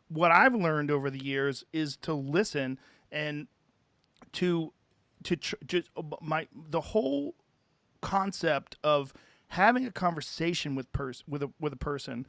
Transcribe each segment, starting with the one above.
what I've learned over the years is to listen and to just the whole concept of having a conversation with a person,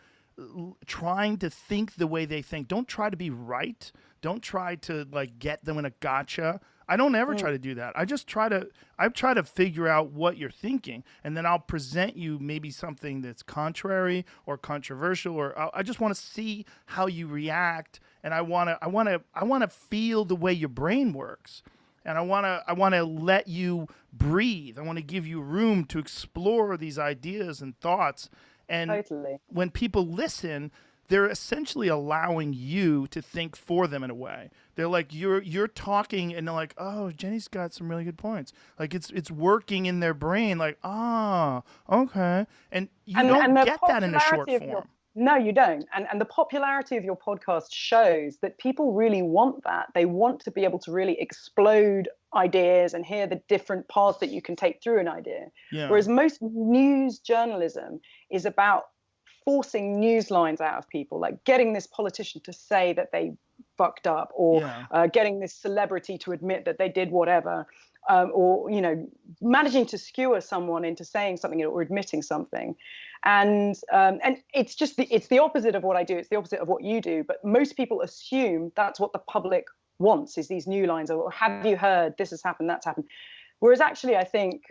trying to think the way they think. Don't try to be right. Don't try to like get them in a gotcha. I don't ever try to do that. I try to figure out what you're thinking, and then I'll present you maybe something that's contrary or controversial, or I just want to see how you react, and I want to feel the way your brain works. And I want to let you breathe. I want to give you room to explore these ideas and thoughts. And Totally. when people listen, they're essentially allowing you to think for them in a way. They're like you're talking, and they're like, "Oh, Jenny's got some really good points." Like it's working in their brain. Like, "Ah, okay." And you don't And the get that in a short popularity of your form. no, you don't. And the popularity of your podcast shows that people really want that. They want to be able to really explode ideas and hear the different paths that you can take through an idea. Yeah, Whereas most news journalism is about forcing news lines out of people, like getting this politician to say that they fucked up, or yeah, getting this celebrity to admit that they did whatever, or managing to skewer someone into saying something or admitting something. And it's just it's the opposite of what I do. It's the opposite of what you do. But most people assume that's what the public wants, is these new lines, or have you heard this has happened, that's happened. Whereas actually, I think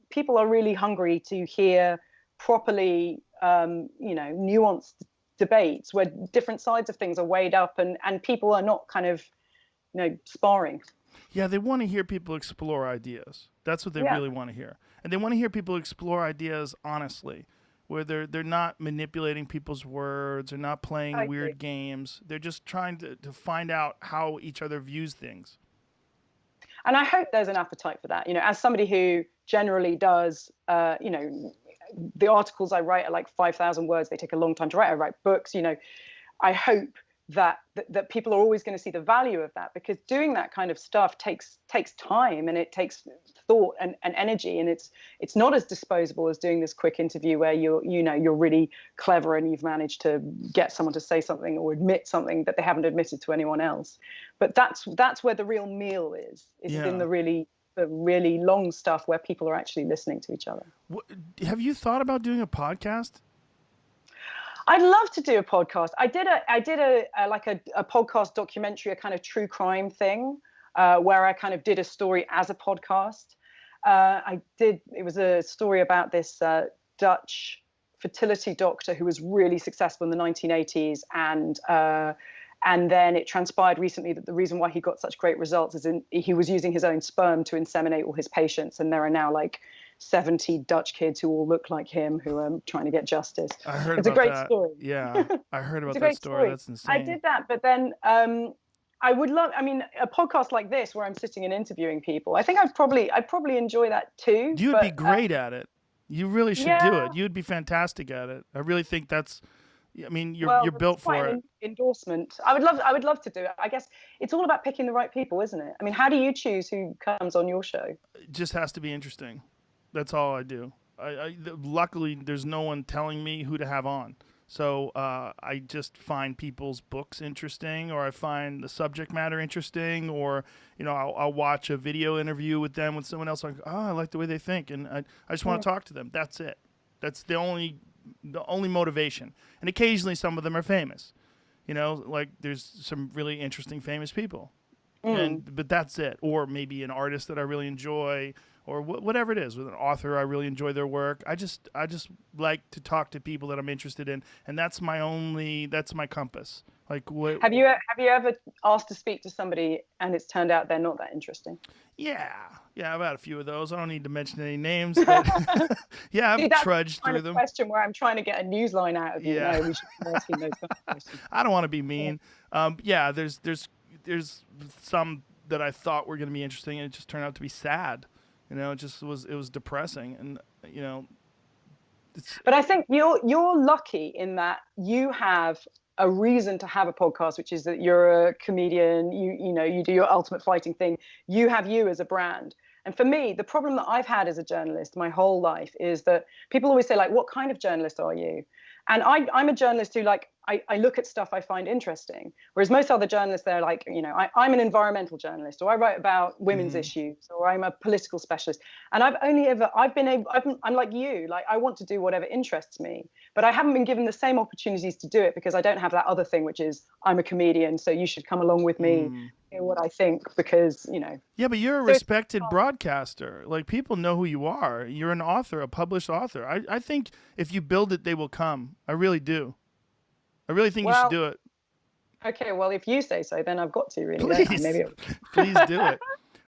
people are really hungry to hear properly, nuanced debates where different sides of things are weighed up, and people are not kind of, sparring. yeah. They want to hear people explore ideas. That's what they Yeah, really want to hear, and they want to hear people explore ideas honestly, where they're not manipulating people's words, they're not playing I agree. weird games. They're just trying to find out how each other views things. And I hope there's an appetite for that. As somebody who generally does, the articles I write are like 5,000 words. They take a long time to write. I write books. I hope that people are always going to see the value of that, because doing that kind of stuff takes time, and it takes thought and energy, and it's not as disposable as doing this quick interview where you're really clever and you've managed to get someone to say something or admit something that they haven't admitted to anyone else. But that's where the real meal is in Yeah. the really long stuff where people are actually listening to each other. What, have you thought about doing a podcast? I'd love to do a podcast. I did a podcast documentary, a kind of true crime thing, where I kind of did a story as a podcast. It was a story about this Dutch fertility doctor who was really successful in the 1980s, and then it transpired recently that the reason why he got such great results is he was using his own sperm to inseminate all his patients, and there are now like 70 Dutch kids who all look like him who are trying to get justice. I heard It's a about great that. story. Yeah, I heard It's about a that great story. story. That's I insane. did that, but then I mean, a podcast like this where I'm sitting and interviewing people, I think I'd probably enjoy that too. You would be But great at it. You really should do yeah, it. You would be fantastic at it. I really think that's. I mean, you're well, that's built quite for it. an endorsement. I would love to do it. I guess it's all about picking the right people, isn't it? I mean, how do you choose who comes on your show? It just has to be interesting. That's all I do. Luckily, there's no one telling me who to have on. So I just find people's books interesting, or I find the subject matter interesting, or I'll watch a video interview with them with someone else. Like, oh, I like the way they think, and I just want to talk to them. That's it. That's the only motivation. And occasionally, some of them are famous. Like there's some really interesting famous people, but that's it. Or maybe an artist that I really enjoy, or whatever it is, with an author I really enjoy their work. I just like to talk to people that I'm interested in, and that's my compass. Like what? Have you ever asked to speak to somebody and it's turned out they're not that interesting? Yeah, I've had a few of those. I don't need to mention any names, but yeah, See, I've that's trudged the kind through of them. question where I'm trying to get a news line out of you. Yeah, No, we should be asking those kind of questions. I don't want to be mean. Yeah, there's some that I thought were going to be interesting, and it just turned out to be sad. It was depressing, and it's But I think you're lucky in that you have a reason to have a podcast, which is that you're a comedian. You do your ultimate fighting thing. You have you as a brand. And for me, the problem that I've had as a journalist my whole life is that people always say, like, what kind of journalist are you? And I'm a journalist who, like, I look at stuff I find interesting, whereas most other journalists, they're like, you know, I'm an environmental journalist, or I write about women's issues, or I'm a political specialist. And I'm like you, like, I want to do whatever interests me, but I haven't been given the same opportunities to do it because I don't have that other thing, which is I'm a comedian, so you should come along with me in what I think, because, you know. Yeah, but you're a respected broadcaster. Like, people know who you are. You're an author, a published author. I think if you build it, they will come. I really do. I really think you should do it. Okay, well, if you say so, then I've got to, really. Please, Maybe please do it.